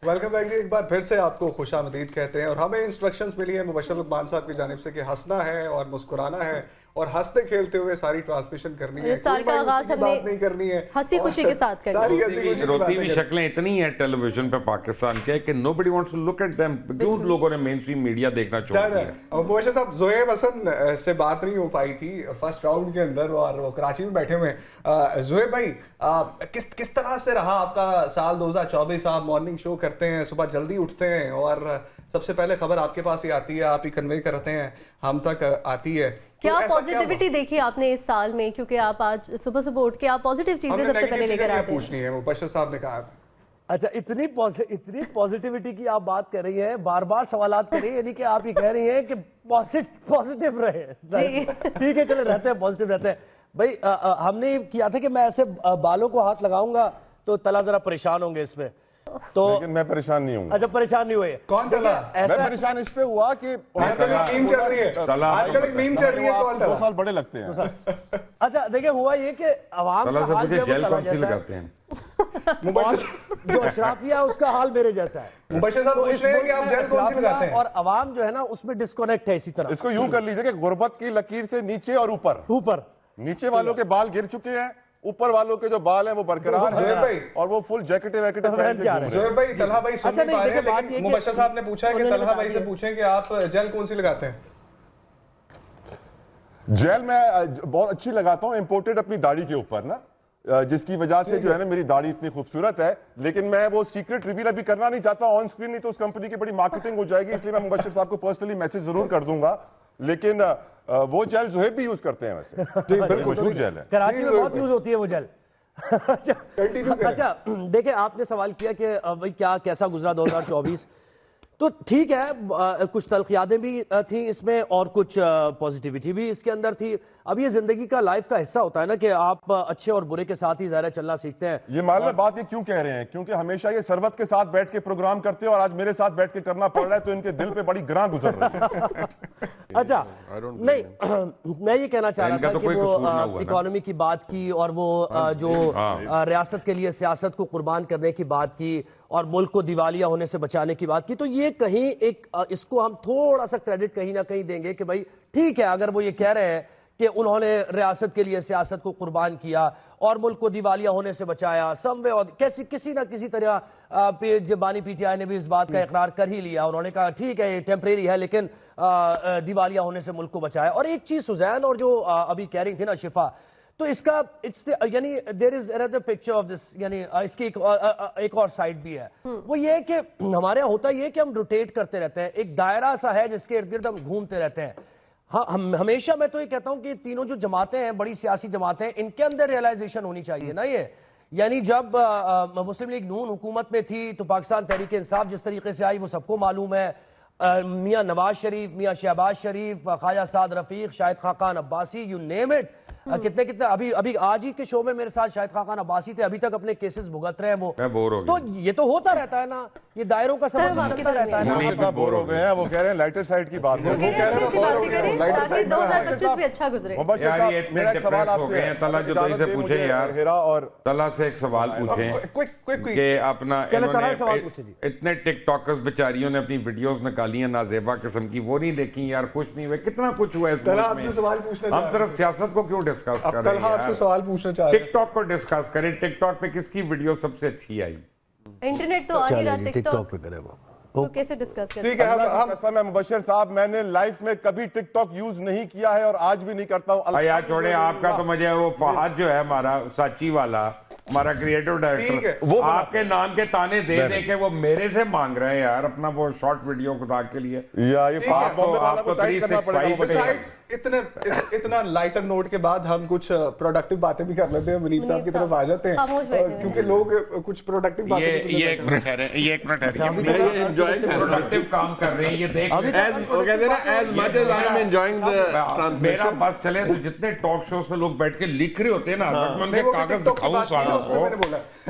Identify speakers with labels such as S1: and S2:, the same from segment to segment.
S1: Welcome back جی، ایک بار پھر سے آپ کو خوش آمدید کہتے ہیں. اور ہمیں انسٹرکشنز ملی ہیں مبشر لقمان صاحب کی جانب سے کہ ہنسنا ہے اور مسکرانا ہے اور ہنستے کھیلتے ہوئے ساری ٹرانسمیشن کرنی ہے.
S2: اس سال کا آغاز ہم نے
S1: نہیں کرنی ہے,
S2: ہنسی خوشی کے ساتھ کرنی ہے.
S3: روتی ہوئی شکلیں اتنی ہیں ٹیلی ویژن پہ پاکستان کے کہ nobody wants to look at them. کیوں لوگوں نے مین اسٹریم میڈیا دیکھنا چھوڑ دیا؟
S1: مبشر صاحب, زہیب حسن سے بات نہیں ہو پائی تھی فرسٹ راؤنڈ کے اندر اور وہ کراچی میں بیٹھے ہوئے ہیں. زہیب بھائی, کس طرح سے رہا آپ کا سال 2024؟ آپ مارننگ شو کرتے ہیں, صبح جلدی اٹھتے ہیں اور سب سے پہلے خبر آپ کے پاس ہی آتی ہے, آپ ہی کنوے کرتے ہیں, ہم تک آتی ہے.
S2: کیا پازیٹیوٹی دیکھی آپ نے اس سال میں؟ کیونکہ آپ آج صبح صبح اٹھ کے آپ پازیٹیو چیزیں سب سے پہلے لے کر آتے ہیں.
S1: پوچھنی ہے, مبشر صاحب نے کہا.
S4: اچھا, اتنی پازیٹیوٹی کی آپ بات کر رہی ہیں, بار بار سوالات کر رہی ہیں, یعنی کہ آپ یہ کہہ رہی ہیں کہ پازیٹیو رہے. ٹھیک ہے, چلے رہتے ہیں, پازیٹیو رہتے ہیں. بھائی ہم نے کیا تھا کہ میں ایسے بالوں کو ہاتھ لگاؤں گا تو تلا ذرا پریشان ہوں گے اس میں, تو
S5: لیکن میں پریشان نہیں ہوں.
S4: اچھا, پریشان نہیں ہوئے.
S1: کون تلا؟
S5: میں پریشان اس پہ ہوا کہ
S1: آج کل ایک میم چل رہی ہے, آج کل ایک میم چل رہی ہے, کون تلا؟
S5: 2 سال بڑے لگتے ہیں.
S4: اچھا دیکھیں, ہوا یہ کہ عوام کا حال جو
S3: جیل کون سی لگاتے ہیں؟
S4: جو اشرافیہ اس کا حال میرے جیسا ہے.
S1: مبشر صاحب پوچھ رہے ہیں کہ آپ جیل کون سی لگاتے ہیں؟
S4: اور عوام جو ہے نا اس میں ڈسکنیکٹ ہے. اسی طرح
S5: اس کو یوں کر لیجئے کہ غربت کی لکیر سے نیچے اور اوپر, نیچے والوں کے بال گر چکے ہیں, اوپر والوں کے جو بال ہیں وہ برقرار ہیں اور وہ فل جیکٹیں ویکٹیں پہن کے گھوم رہے ہیں.
S1: زہیب بھائی, طلحہ بھائی سن نہیں پا رہے ہیں, لیکن مبشر صاحب نے پوچھا ہے کہ طلحہ بھائی سے پوچھیں کہ آپ جیل کون سی لگاتے ہیں؟
S5: جیل میں بہت اچھی لگاتا ہوں, امپورٹڈ اپنی داڑھی کے اوپر نا, جس کی وجہ سے جو ہے نا میری داڑھی اتنی خوبصورت ہے. لیکن میں وہ سیکرٹ ریویل ابھی کرنا نہیں چاہتا آن سکرین, نہیں تو اس کمپنی کی بڑی مارکیٹنگ ہو جائے گی, اس لیے میں مبشر صاحب کو پرسنلی میسج ضرور کر دوں گا. لیکن وہ جیل زہیب بھی یوز کرتے ہیں ویسے, بالکل مشہور جیل ہے,
S4: کراچی میں بہت یوز ہوتی ہے وہ جیل. اچھا دیکھیں, آپ نے سوال کیا کہ بھائی کیا کیسا گزرا 2024, تو ٹھیک ہے, کچھ تلخیاتیں بھی تھیں اس میں اور کچھ پازیٹیوٹی بھی اس کے اندر تھی. اب یہ زندگی کا, لائف کا حصہ ہوتا ہے نا کہ آپ اچھے اور برے کے ساتھ ہی ظاہر چلنا سیکھتے ہیں.
S5: یہ معلوم بات یہ کیوں کہہ رہے ہیں, کیونکہ ہمیشہ یہ سروت کے ساتھ بیٹھ کے پروگرام کرتے ہیں اور آج میرے ساتھ بیٹھ کے کرنا پڑ رہا ہے, تو ان کے دل پہ بڑی گراں گزر رہی ہے.
S4: اچھا نہیں, میں یہ کہنا چاہ رہا تھا کہ وہ اکانومی کی بات کی اور وہ جو ریاست کے لیے سیاست کو قربان کرنے کی بات کی اور ملک کو دیوالیہ ہونے سے بچانے کی بات کی, تو یہ کہیں ایک اس کو ہم تھوڑا سا کریڈٹ کہیں نہ کہیں دیں گے کہ بھائی ٹھیک ہے, اگر وہ یہ کہہ رہے ہیں کہ انہوں نے ریاست کے لیے سیاست کو قربان کیا اور ملک کو دیوالیہ ہونے سے بچایا, سم وے اور کسی نہ کسی طرح بانی پی ٹی آئی نے بھی اس بات کا اقرار کر ہی لیا, انہوں نے کہا ٹھیک ہے یہ ٹیمپریری ہے لیکن دیوالیہ ہونے سے ملک کو بچایا. اور ایک چیز سوزین اور جو ابھی کہہ رہی تھی نا شفا, تو اس کا یعنی دیر از another picture of this, یعنی اس کی ایک اور سائڈ بھی ہے. وہ یہ کہ ہمارے یہاں ہوتا یہ کہ ہم روٹیٹ کرتے رہتے ہیں, ایک دائرہ سا ہے جس کے ارد گرد ہم گھومتے رہتے ہیں. ہاں, ہمیشہ میں تو یہ کہتا ہوں کہ تینوں جو جماعتیں ہیں, بڑی سیاسی جماعتیں ہیں, ان کے اندر ریئلائزیشن ہونی چاہیے نا. یہ یعنی جب مسلم لیگ نون حکومت میں تھی تو پاکستان تحریک انصاف جس طریقے سے آئی وہ سب کو معلوم ہے. میاں Nawaz Sharif, Mian Shahbaz Sharif, Khawaja Saad Rafique, Shahid Khaqan Abbasi, you name it, کتنے ابھی آج ہی کے شو میں میرے ساتھ شاہد خاقان عباسی تھے, ابھی تک اپنے کیسز بھگت رہے ہیں وہ. تو یہ تو ہوتا رہتا ہے نا, یہ دائروں کا سبب چلتا رہتا ہے نا.
S5: مبشر صاحب بور ہو گئے ہیں, وہ کہہ رہے ہیں لائٹر سائڈ کی بات کریں. مبشر صاحب میرا ایک سوال آپ سے ہے,
S3: طلحہ جو سے پوچھیں یار, طلحہ سے ایک سوال پوچھیں کہ اپنا اتنے ٹک ٹاکرز بیچاریوں نے اپنی ویڈیوز نکالی ہیں نازیبا قسم کی, وہ نہیں دیکھی یار, خوش نہیں ہوئے, کتنا کچھ ہوا اس ملک میں. ہم صرف سیاست کو کیوں ڈسکس کر رہے ہیں یار, ٹک ٹاک کو ڈسکس کریں. ٹک ٹاک پہ کس کی ویڈیو سب سے اچھی آئی؟
S2: انٹرنیٹ تو آ نہیں رہا, ٹک ٹاک
S4: پہ کریں وہ
S2: تو کیسے ڈسکس کریں؟
S1: ٹھیک ہے,
S5: قسم ہے مبشر صاحب, میں نے لائف میں کبھی ٹک ٹاک یوز نہیں کیا ہے اور آج بھی نہیں کرتا ہوں.
S3: یار چھوڑے, آپ کا تو مجھے وہ فہد جو ہے ہمارا ساچی والا, ہمارا کریٹو ڈائریکٹر, آپ کے نام کے تانے دے دے کے وہ میرے سے مانگ رہے ہیں یار اپنا وہ شارٹ ویڈیو خدا کے لیے.
S5: آپ کو
S3: 365
S1: اتنا لائٹر نوٹ کے بعد ہم کچھ پروڈکٹیو باتیں بھی کر لیتے ہیں, منیب صاحب کی طرف آ جاتے ہیں کیونکہ لوگ کچھ پروڈکٹیو باتیں.
S3: یہ ایک منٹ ہے, یہ ایک منٹ ہے, پروڈکٹیو کام کر رہے ہیں, یہ دیکھ میرا بس چلے تو جتنے ٹاک شوز میں لوگ بیٹھ کے لکھ رہے ہوتے ہیں نا, میں ان کے کاغذ دکھاؤں سارا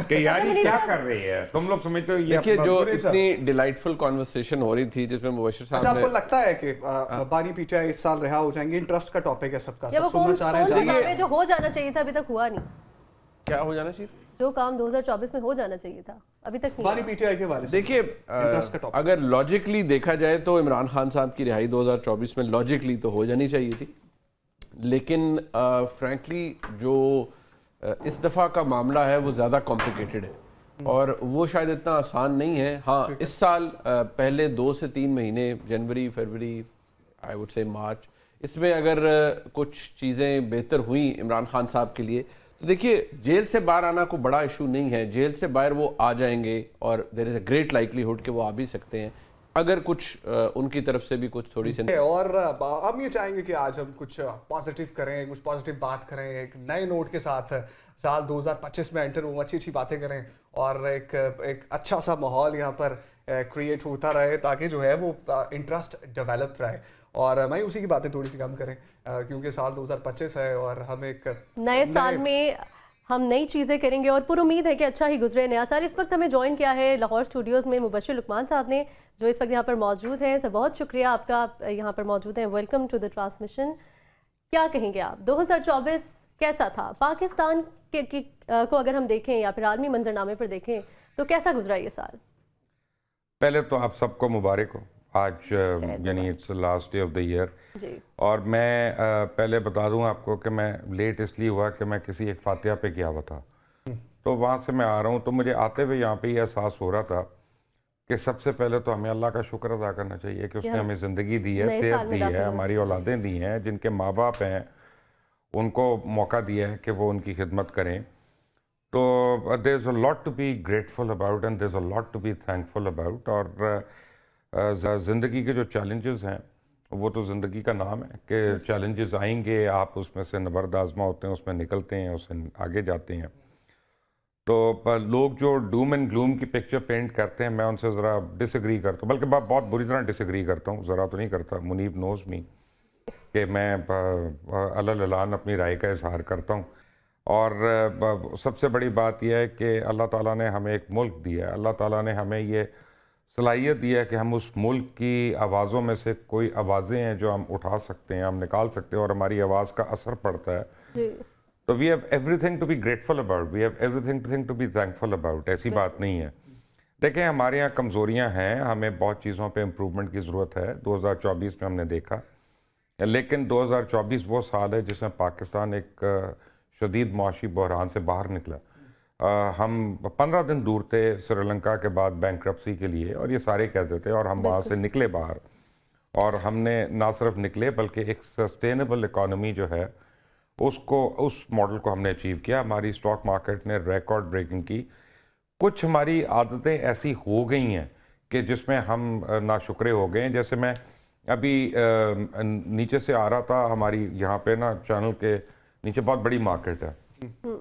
S3: کہ یار یہ کیا کر رہی ہے, تم لوگ سمجھتے ہو یہ
S6: دیکھیے جو اتنی ڈیلائٹفل کانورسیشن ہو رہی تھی جس میں مبشر صاحب نے.
S1: اچھا, آپ کو لگتا ہے کہ بانی پی ٹی آئی اس سال رہا ہو جائیں گے؟ انٹرسٹ کا ٹاپک ہے سب کا, سب سننا چاہ رہے ہیں,
S2: جو ہو جانا چاہیے تھا ابھی تک ہوا نہیں.
S6: کیا ہو جانا چاہیے؟
S2: جو کام 2024 میں ہو جانا چاہیے تھا ابھی تک نہیں
S1: بانی پی ٹی آئی کے بارے سے
S6: دیکھیے اگر لاجکلی دیکھا جائے تو عمران خان صاحب کی رہائی 2024 میں لاجکلی تو ہو جانی چاہیے تھی, لیکن فرینکلی جو اس دفعہ کا معاملہ ہے وہ زیادہ کمپلیکیٹڈ ہے اور وہ شاید اتنا آسان نہیں ہے. ہاں اس سال پہلے 2 سے 3 مہینے جنوری فروری آئی وڈ سے مارچ, اس میں اگر کچھ چیزیں بہتر ہوئیں عمران خان صاحب کے لیے تو دیکھیے جیل سے باہر آنا کوئی بڑا ایشو نہیں ہے, جیل سے باہر وہ آ جائیں گے اور دیر از اے گریٹ لائکلیہڈ کہ وہ آ بھی سکتے ہیں اگر کچھ ان کی طرف سے بھی کچھ تھوڑی سی.
S1: اور ہم یہ چاہیں گے کہ آج ہم کچھ پازیٹیو کریں, کچھ پازیٹیو بات کریں, ایک نئے نوٹ کے ساتھ سال 2025 میں انٹر ہوں, اچھی اچھی باتیں کریں اور ایک اچھا سا ماحول یہاں پر کریٹ ہوتا رہے تاکہ جو ہے وہ انٹرسٹ ڈیولپ رہے. اور میں اسی کی باتیں تھوڑی سی کم کریں کیونکہ سال 2025 ہے اور ہم ایک
S2: نئے سال میں ہم نئی چیزیں کریں گے اور پر امید ہے کہ اچھا ہی گزرے نیا سال. اس وقت ہمیں جوائن کیا ہے لاہور اسٹوڈیوز میں مبشر لقمان صاحب نے جو اس وقت یہاں پر موجود ہیں. بہت شکریہ آپ کا یہاں پر موجود ہیں. Welcome to the transmission. کیا کہیں گے آپ 2024 کیسا تھا پاکستان کو اگر ہم دیکھیں یا پھر عالمی منظرنامے پر دیکھیں تو کیسا گزرا یہ سال؟
S3: پہلے تو آپ سب کو مبارک ہو, آج یعنی it's last day of the year. اور میں پہلے بتا دوں آپ کو کہ میں لیٹ اس لیے ہوا کہ میں کسی ایک فاتحہ پہ گیا ہوا تھا, تو وہاں سے میں آ رہا ہوں تو مجھے آتے ہوئے یہاں پہ یہ احساس ہو رہا تھا کہ سب سے پہلے تو ہمیں اللہ کا شکر ادا کرنا چاہیے کہ اس نے ہمیں زندگی دی ہے, صحت دی ہے, ہماری اولادیں دی ہیں, جن کے ماں باپ ہیں ان کو موقع دیا ہے کہ وہ ان کی خدمت کریں. تو there is a lot to be grateful about and there is a lot to be thankful about. اور زندگی کے جو چیلنجز ہیں وہ تو زندگی کا نام ہے کہ چیلنجز آئیں گے, آپ اس میں سے نبرد آزما ہوتے ہیں, اس میں نکلتے ہیں, اس سے آگے جاتے ہیں. تو لوگ جو ڈوم اینڈ گلوم کی پکچر پینٹ کرتے ہیں میں ان سے ذرا ڈس ایگری کرتا ہوں, بلکہ بہت بری طرح ڈس ایگری کرتا ہوں, ذرا تو نہیں کرتا. منیب نوز می کہ میں اعلان اپنی رائے کا اظہار کرتا ہوں. اور سب سے بڑی بات یہ ہے کہ اللہ تعالیٰ نے ہمیں ایک ملک دیا ہے, اللہ تعالیٰ نے ہمیں یہ صلاحیت دی ہے کہ ہم اس ملک کی آوازوں میں سے کوئی آوازیں ہیں جو ہم اٹھا سکتے ہیں, ہم نکال سکتے ہیں اور ہماری آواز کا اثر پڑتا ہے. تو we have everything to be grateful about, we have everything to be thankful about. ایسی بات نہیں ہے. دیکھیں ہمارے یہاں کمزوریاں ہیں, ہمیں بہت چیزوں پہ امپرومنٹ کی ضرورت ہے. 2024 میں ہم نے دیکھا, لیکن 2024 وہ سال ہے جس میں پاکستان ایک شدید معاشی بحران سے باہر نکلا. ہم 15 دن دور تھے سری لنکا کے بعد بینکرپسی کے لیے اور یہ سارے کہتے تھے, اور ہم وہاں سے نکلے باہر, اور ہم نے نہ صرف نکلے بلکہ ایک سسٹینیبل اکانومی جو ہے اس ماڈل کو ہم نے اچیو کیا. ہماری اسٹاک مارکیٹ نے ریکارڈ بریکنگ کی. کچھ ہماری عادتیں ایسی ہو گئی ہیں کہ جس میں ہم ناشکرے ہو گئے ہیں. جیسے میں ابھی نیچے سے آ رہا تھا, ہماری یہاں پہ نا چینل کے نیچے بہت بڑی مارکیٹ ہے,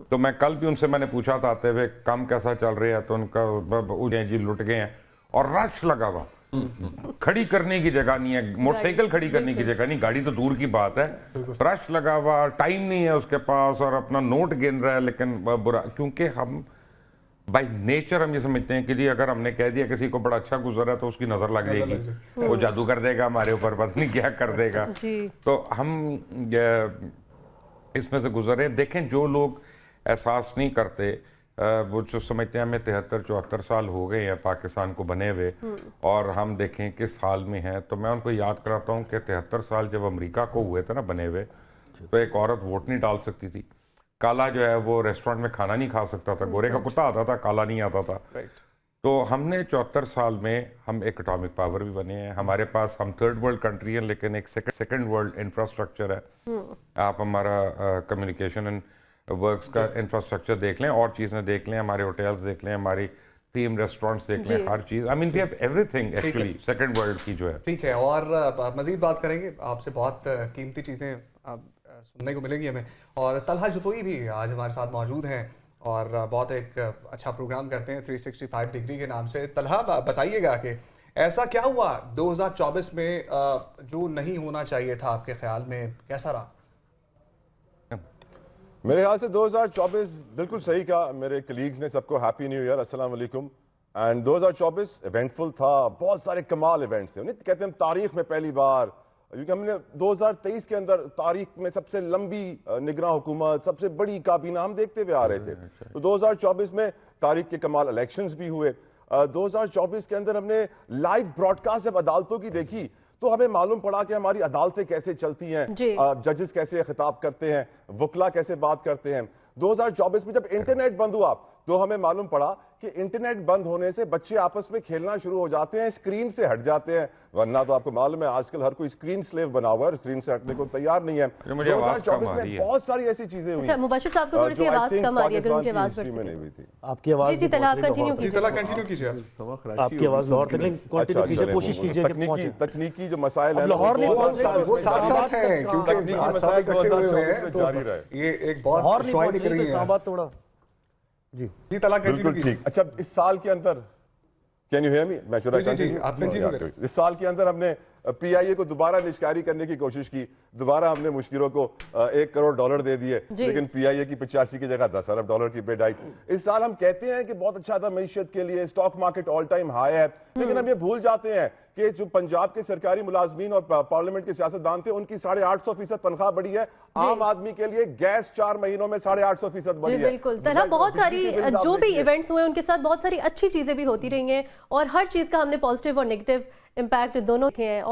S3: تو میں کل بھی ان سے میں نے پوچھا تھا آتے ہوئے کام کیسا چل رہا ہے, تو ان کا جی لٹ گئے ہیں اور رش لگا ہوا, کھڑی کرنے کی جگہ نہیں ہے, موٹر سائیکل کھڑی کرنے کی جگہ نہیں, گاڑی تو دور کی بات ہے, رش لگا ہوا, ٹائم نہیں ہے اس کے پاس اور اپنا نوٹ گن رہا ہے. لیکن برا کیونکہ ہم بائی نیچر ہم یہ سمجھتے ہیں کہ جی اگر ہم نے کہہ دیا کسی کو بڑا اچھا گزرا ہے تو اس کی نظر لگ جائے گی, وہ جادو کر دے گا ہمارے اوپر, پتہ نہیں کیا کر دے گا. تو ہم اس میں سے گزرے. دیکھیں جو لوگ احساس نہیں کرتے, وہ جو سمجھتے ہیں ہمیں 73-74 سال ہو گئے ہیں پاکستان کو بنے ہوئے اور ہم دیکھیں کس حال میں ہیں, تو میں ان کو یاد کراتا ہوں کہ 73 سال جب امریکہ کو ہوئے تھے نا بنے ہوئے, تو ایک عورت ووٹ نہیں ڈال سکتی تھی, کالا جو ہے وہ ریسٹورنٹ میں کھانا نہیں کھا سکتا تھا, گورے کا کتا آتا تھا, کالا نہیں آتا تھا. تو ہم نے 74 سال میں ہم ایک اٹامک پاور بھی بنے ہیں. ہمارے پاس ہم تھرڈ ورلڈ کنٹری ہیں لیکن ایک سیکنڈ ورلڈ انفراسٹرکچر ہے. آپ ہمارا کمیونیکیشن اینڈ ورکس کا انفراسٹرکچر دیکھ لیں, اور چیزیں دیکھ لیں, ہمارے ہوٹلز دیکھ لیں, ہماری تھیم ریسٹورنٹس دیکھ لیں, ہر چیز. I mean we have everything actually second world کی جو ہے.
S1: ٹھیک ہے, اور مزید بات کریں گے آپ سے, بہت قیمتی چیزیں سننے کو ملیں گی ہمیں. اور طلحہ جتوئی بھی آج ہمارے ساتھ موجود ہیں اور بہت ایک اچھا پروگرام کرتے ہیں 365 ڈگری کے نام سے. طلحہ بتائیے گا کہ ایسا کیا ہوا 2024 میں جو نہیں ہونا چاہیے تھا آپ کے خیال میں, کیسا رہا؟
S5: میرے خیال سے 2024 بالکل صحیح کہا میرے کلیگز نے, سب کو ہیپی نیو ایئر, السلام علیکم. اینڈ 2024 ایونٹفل تھا, بہت سارے کمال ایونٹس ہیں. کہتے ہیں تاریخ میں پہلی بار کیونکہ ہم نے 2023 کے اندر تاریخ میں سب سے لمبی نگراں حکومت، سب سے بڑی کابینہ ہم دیکھتے ہوئے آ رہے تھے. تو 2024 میں تاریخ کے کمال الیکشنز بھی ہوئے. 2024 کے اندر ہم نے لائیو براڈ کاسٹ جب عدالتوں کی دیکھی تو ہمیں معلوم پڑا کہ ہماری عدالتیں کیسے چلتی ہیں، ججز کیسے خطاب کرتے ہیں، وکلا کیسے بات کرتے ہیں. 2024 میں جب انٹرنیٹ بند ہوا تو ہمیں معلوم پڑا کہ انٹرنیٹ بند ہونے سے بچے آپس میں کھیلنا شروع ہو جاتے ہیں، اسکرین سے ہٹ جاتے ہیں. ورنہ تو آپ کو معلوم ہے آج کل ہر کوئی اسکرین سلیو بنا ہوا ہے، اسکرین سے ہٹنے کو تیار نہیں ہے. 2024 میں بہت ساری ایسی چیزیں ہوئی.
S2: مبشر صاحب کو تھوڑی سی آواز کم آ رہی ہے، اگر ان کی آواز بڑھ سکے.
S4: آپ کی آواز
S1: کنٹینیو کیجیے.
S4: آپ کی آواز لاہور تک کنٹینیو کیجیے، کوشش کیجیے کہ پہنچے.
S5: تکنیکی جو مسائل ہیں
S4: لاہور میں
S1: وہ ساتھ ساتھ ہیں کیونکہ
S5: تکنیکی مسائل 2024 میں جاری رہے.
S1: یہ ایک بہت شوائیں نکل رہی ہیں.
S4: تھوڑا جی
S5: بالکل ٹھیک. اچھا اس سال کے اندر کین یو ہیئر می؟ میں اس سال کے اندر ہم نے پی آئی اے کو دوبارہ نشکاری کرنے کی کوشش کی. دوبارہ ہم نے مشکروں کو $1 کروڑ دے دیے، لیکن پی آئی اے کی 85 کی جگہ $10 ارب کی بid آئی. اس سال ہم کہتے ہیں کہ بہت اچھا تھا معیشت کے لیے، stock market all time high ہے، لیکن ہم یہ بھول جاتے ہیں کہ جو پنجاب کے سرکاری ملازمین اور پارلیمنٹ کے سیاستدان تھے ان کی 850% تنخواہ بڑھی ہے. عام آدمی کے لیے گیس 4 مہینوں میں 850% بڑھی ہے.
S2: بالکل طلحہ، بہت ساری جو بھی ایونٹس ہوئے ان کے ساتھ بہت ساری اچھی چیزیں بھی ہوتی رہی ہیں، اور ہر چیز کا ہم نے پازیٹیو اور نیگیٹو امپیکٹ دونوں کے ہیں.